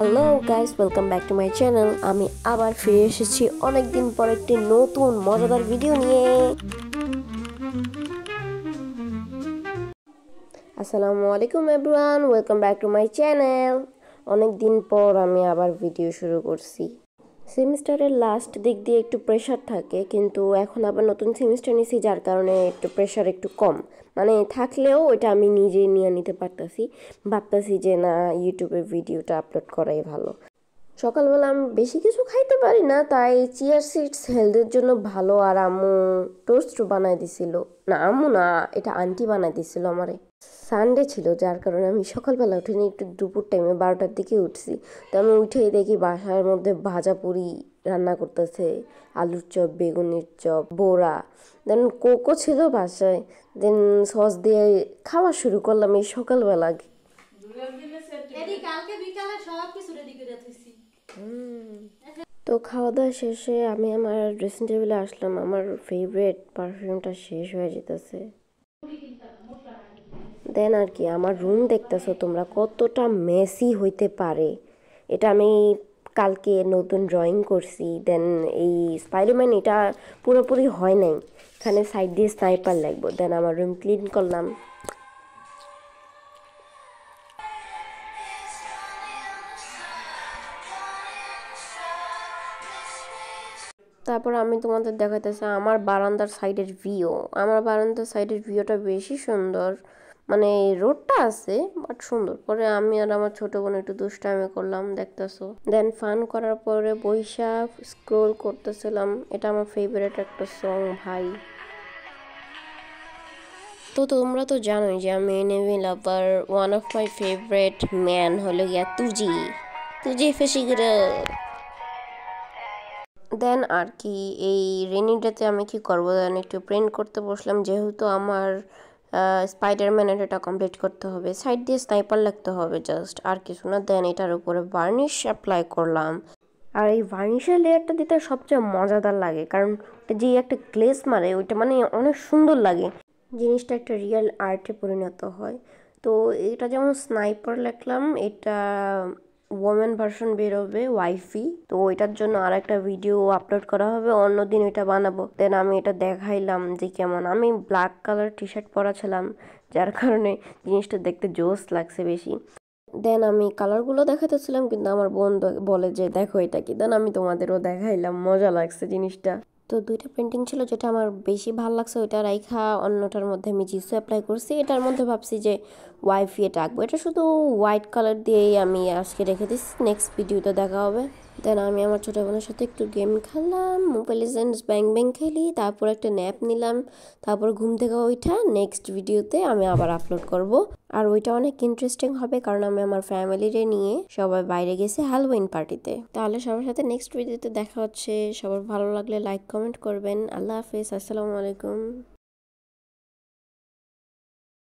Hello guys, welcome back to my channel. আমি আবার ফিরে এসেছি অনেক দিন পর একটি নতুন মজাদার ভিডিও নিয়ে। আসসালামু আলাইকুম everyone, welcome back to my channel. অনেক দিন পর আমি আবার ভিডিও শুরু করছি। সেমিস্টারের লাস্ট দিক দিয়ে একটু প্রেশার থাকে, কিন্তু এখন আবার নতুন সেমিস্টার নিছি, যার কারণে একটু প্রেশার একটু কম। মানে থাকলেও এটা আমি নিজে নিয়ে নিতে পারতাছি। ভাবতাছি যে না, ইউটিউবে ভিডিওটা আপলোড করাই ভালো। সকালবেলা আমি বেশি কিছু খাইতে পারি না, তাই চিয়া সিডস হেলথের জন্য ভালো। আর আম্মু টোস্ট বানাই দিছিল। না, আম্মু না, এটা আন্টি বানাই দিছিল আমারে। সানডে ছিল, যার কারণে আমি সকালবেলা উঠিনি, একটু দুপুর টাইমে 12টার দিকে উঠছি। তো আমি উঠেই দেখি বাসার মধ্যে ভাজা পুরি রান্না করতেছে, আলুর চপ, বেগুনের চপ, বড়া, দেন কোকো ছিল বাসায়। দেন সস দিয়ে খাওয়া শুরু করলাম এই সকালবেলা। তো খাওয়া দাওয়া শেষে আমি আমার ড্রেসিং টেবিলে আসলাম। আমার ফেভারিট পারফিউমটা শেষ হয়ে যেতেছে। দেন আর কি, আমার রুম দেখতেছো তোমরা কতটা মেসি হইতে পারে। এটা আমি কালকে নতুন ড্রয়িং করছি। দেন এই স্পাইডারম্যান এটা পুরোপুরি হয় নাই, এখানে সাইড দিয়ে স্নাইপার লাগবে। দেন আমার রুম ক্লিন করলাম। তারপর আমি তোমাদের দেখাইতেছি আমার বারান্দার সাইডের ভিউ। আমার বারান্দার সাইডের ভিউটা বেশি সুন্দর, মানে রোডটা আছে বাট সুন্দর। পরে আমি আর আমার ছোট বোন একটু দুষ্টামি করলাম, দেখতেছো। দেন ফান করার পরে বৈশা স্ক্রোল করতেছিলাম। এটা আমার ফেভারিট একটা সং ভাই। তো তোমরা তো জানোই যে আমি anime lover. One of my favourite man হলো গিয়া তুজি। তুজি ফেসিগিরা। দেন আর কি, এই রেনি ডেতে আমি কি করবো, দেন একটু প্রিন্ট করতে বসলাম। যেহেতু আমার স্পাইডারম্যানের এটা কমপ্লিট করতে হবে, সাইড দিয়ে স্নাইপার লাগতে হবে জাস্ট, আর কিছু না। দেন এটার উপরে বার্নিশ অ্যাপ্লাই করলাম। আর এই ভার্নিশের লেয়ারটা দিতে সবচেয়ে মজাদার লাগে, কারণ যে একটা গ্লেজ মারে ওইটা মানে অনেক সুন্দর লাগে, জিনিসটা একটা রিয়েল আর্টে পরিণত হয়। তো এটা যেমন স্নাইপার লিখলাম, এটা ওমেন ভার্সন বেরোবে ওয়াইফি, তো ওইটার জন্য আর একটা ভিডিও আপলোড করা হবে, অন্যদিন ওইটা বানাবো। দেন আমি এটা দেখাইলাম যে কেমন। আমি ব্ল্যাক কালার টি শার্ট পরা ছিলাম, যার কারণে জিনিসটা দেখতে জোস লাগছে বেশি। দেন আমি কালারগুলো দেখাতেছিলাম, কিন্তু আমার বোন বলে যে দেখো এটা কি। দেন আমি তোমাদেরও দেখাইলাম, মজা লাগছে জিনিসটা। তো দুইটা পেন্টিং ছিল, যেটা আমার বেশি ভালো লাগছে ওইটা রাইখা অন্যটার মধ্যে আমি জিসু অ্যাপ্লাই করছি। এটার মধ্যে ভাবছি যে ওয়াইফি এটা আঁকবো। এটা শুধু হোয়াইট কালার দিয়েই আমি আজকে রেখে দিচ্ছি, নেক্সট ভিডিওতে দেখা হবে। দেন আমি আমার ছোটো বোনের সাথে একটু গেম খেললাম, মোবাইল লিজেন্ডস ব্যাং ব্যাং খেলি, তারপর একটা ন্যাপ নিলাম, তারপর ঘুম থেকে ওইটা নেক্সট ভিডিওতে আমি আবার আপলোড করব। আর ওইটা অনেক ইন্টারেস্টিং হবে, কারণ আমি আমার ফ্যামিলিরে নিয়ে সবাই বাইরে গেছি হ্যালোউইন পার্টিতে। তাহলে সবার সাথে নেক্সট ভিডিওতে দেখা হচ্ছে। সবার ভালো লাগলে লাইক কমেন্ট করবেন। আল্লাহ হাফেজ, আসসালামু আলাইকুম।